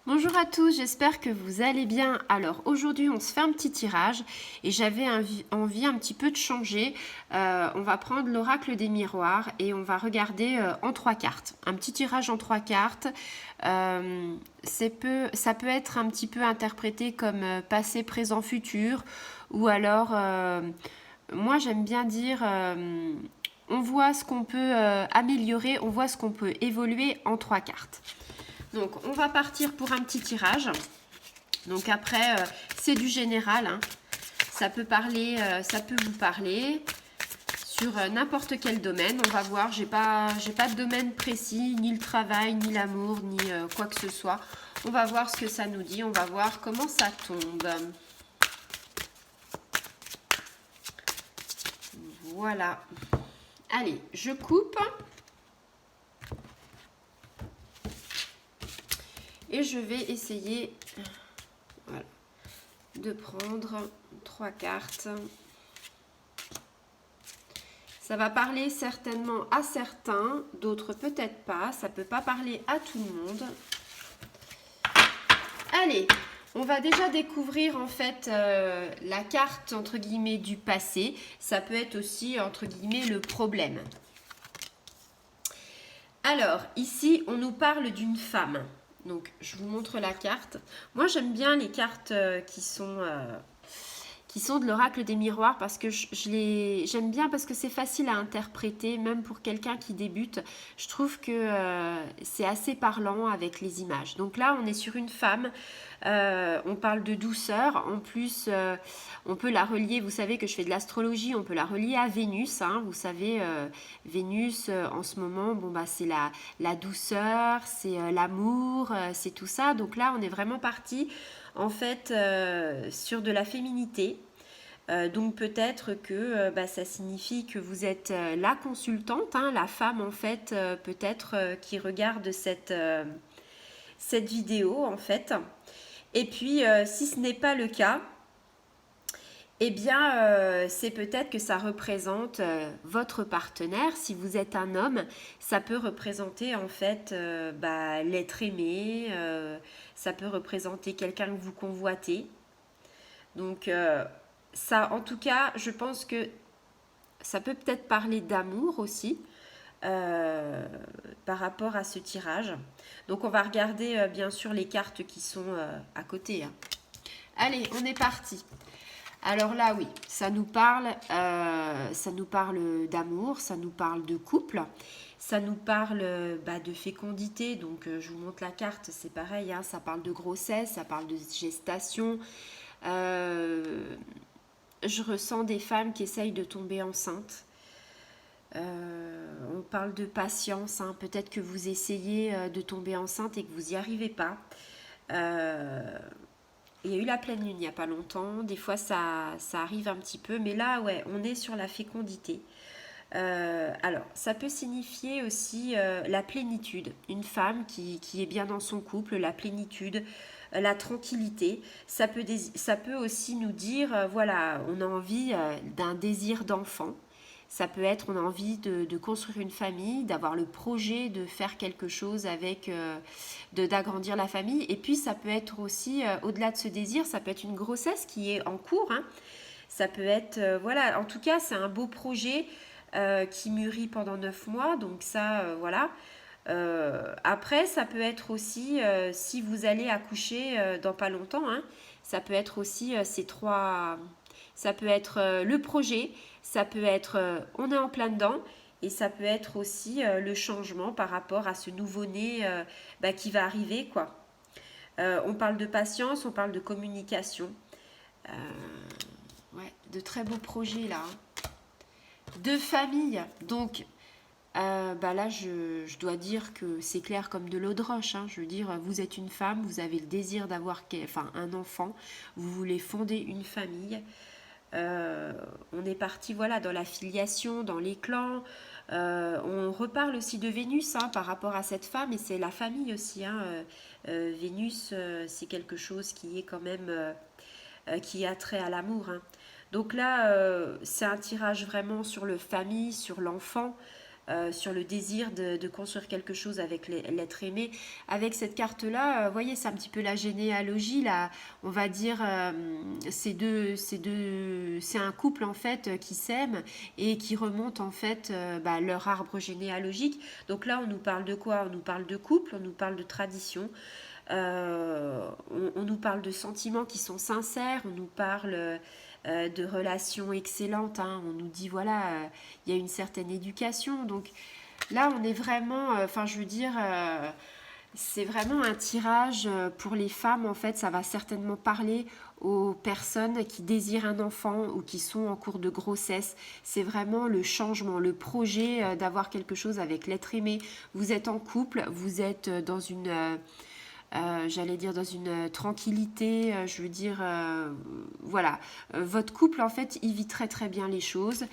Bonjour à tous, j'espère que vous allez bien. Alors aujourd'hui on se fait un petit tirage et j'avais envie un petit peu de changer. On va prendre l'oracle des miroirs et on va regarder en trois cartes. Un petit tirage en trois cartes. Ça peut être un petit peu interprété comme passé, présent, futur ou alors moi j'aime bien dire on voit ce qu'on peut améliorer, on voit ce qu'on peut évoluer en trois cartes. Donc, on va partir pour un petit tirage. Donc après, c'est du général, hein. Ça peut vous parler sur n'importe quel domaine. On va voir. J'ai pas de domaine précis, ni le travail, ni l'amour, ni quoi que ce soit. On va voir ce que ça nous dit. On va voir comment ça tombe. Voilà. Allez, je coupe. Et je vais essayer voilà, de prendre trois cartes. Ça va parler certainement à certains, d'autres peut-être pas. Ça peut pas parler à tout le monde. Allez, on va déjà découvrir en fait la carte entre guillemets du passé. Ça peut être aussi entre guillemets le problème. Alors, ici, on nous parle d'une femme. Donc, je vous montre la carte. Moi, j'aime bien les cartes qui sont de l'oracle des miroirs parce que j'aime bien parce que c'est facile à interpréter, même pour quelqu'un qui débute. Je trouve que c'est assez parlant avec les images. Donc là, on est sur une femme. On parle de douceur. En plus, on peut la relier. Vous savez que je fais de l'astrologie. On peut la relier à Vénus, hein. Vous savez, Vénus, en ce moment, bon, bah, c'est la douceur, c'est l'amour, c'est tout ça. Donc là, on est vraiment parti en fait sur de la féminité. Donc peut-être que bah, ça signifie que vous êtes la consultante, hein, la femme en fait peut-être qui regarde cette vidéo en fait. Et puis si ce n'est pas le cas, eh bien c'est peut-être que ça représente votre partenaire. Si vous êtes un homme, ça peut représenter en fait bah, l'être aimé, ça peut représenter quelqu'un que vous convoitez. Donc ça, en tout cas, je pense que ça peut peut-être parler d'amour aussi euh, par rapport à ce tirage. Donc on va regarder bien sûr les cartes qui sont à côté, hein. Allez, on est parti. Alors là, oui, ça nous parle d'amour, ça nous parle de couple, ça nous parle bah, de fécondité. Donc je vous montre la carte, c'est pareil, hein, ça parle de grossesse, ça parle de gestation. Euh, je ressens des femmes qui essayent de tomber enceintes. On parle de patience, hein. Peut-être que vous essayez de tomber enceinte et que vous n'y arrivez pas. Euh, il y a eu la pleine lune il n'y a pas longtemps. Des fois, ça arrive un petit peu. Mais là, ouais, on est sur la fécondité. Alors, ça peut signifier aussi la plénitude. Une femme qui est bien dans son couple, la plénitude, la tranquillité. Ça peut aussi nous dire, voilà, on a envie d'un désir d'enfant. Ça peut être, on a envie de construire une famille, d'avoir le projet de faire quelque chose avec, d'agrandir la famille. Et puis, ça peut être aussi, au-delà de ce désir, ça peut être une grossesse qui est en cours, hein. Ça peut être, voilà, en tout cas, c'est un beau projet qui mûrit pendant 9 mois. Donc ça, voilà. Après, ça peut être aussi, si vous allez accoucher dans pas longtemps, hein, ça peut être aussi ces trois... Ça peut être le projet, ça peut être on est en plein dedans, et ça peut être aussi le changement par rapport à ce nouveau-né bah, qui va arriver, quoi. On parle de patience, on parle de communication. Euh, ouais, de très beaux projets là, hein. De famille, donc bah là, je dois dire que c'est clair comme de l'eau de roche, hein. Je veux dire, vous êtes une femme, vous avez le désir d'avoir enfin, un enfant, vous voulez fonder une famille. On est parti voilà, dans la filiation, dans les clans. On reparle aussi de Vénus hein, par rapport à cette femme, et c'est la famille aussi, hein. Vénus, c'est quelque chose qui est quand même qui a trait à l'amour, hein. Donc là, c'est un tirage vraiment sur le famille, sur l'enfant. sur le désir de construire quelque chose avec l'être aimé. Avec cette carte-là, vous voyez, c'est un petit peu la généalogie, là, on va dire, c'est un couple en fait qui s'aime et qui remonte en fait leur arbre généalogique. Donc là, on nous parle de quoi? On nous parle de couple, on nous parle de tradition. On nous parle de sentiments qui sont sincères, on nous parle de relations excellentes, hein. On nous dit voilà, il y a une certaine éducation. Donc là, on est vraiment, enfin je veux dire, c'est vraiment un tirage pour les femmes. En fait, ça va certainement parler aux personnes qui désirent un enfant ou qui sont en cours de grossesse. C'est vraiment le changement, le projet d'avoir quelque chose avec l'être aimé. Vous êtes en couple, vous êtes dans une j'allais dire dans une tranquillité, je veux dire, voilà. Votre couple, en fait, il vit très très bien les choses.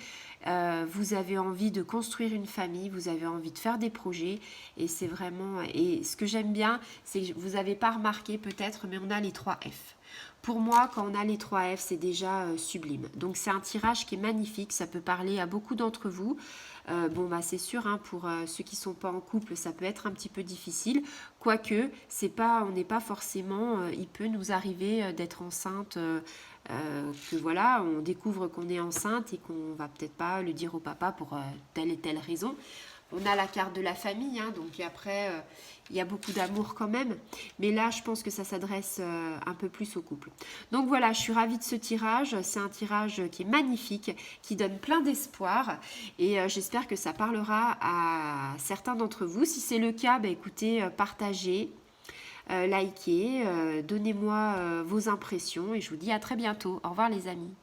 Vous avez envie de construire une famille, vous avez envie de faire des projets, et c'est vraiment... Et ce que j'aime bien, c'est que vous n'avez pas remarqué peut-être, mais on a les 3 F. Pour moi, quand on a les 3 F, c'est déjà sublime. Donc c'est un tirage qui est magnifique, ça peut parler à beaucoup d'entre vous. Bon, bah c'est sûr, hein, pour ceux qui ne sont pas en couple, ça peut être un petit peu difficile. Quoique, c'est pas, on n'est pas forcément... il peut nous arriver d'être enceinte, que voilà, on découvre qu'on est enceinte et qu'on va peut-être pas le dire au papa pour telle et telle raison. On a la carte de la famille, hein, donc après, il y a beaucoup d'amour quand même. Mais là, je pense que ça s'adresse un peu plus au couple. Donc voilà, je suis ravie de ce tirage. C'est un tirage qui est magnifique, qui donne plein d'espoir. Et j'espère que ça parlera à certains d'entre vous. Si c'est le cas, bah, écoutez, partagez, likez, donnez-moi vos impressions. Et je vous dis à très bientôt. Au revoir les amis.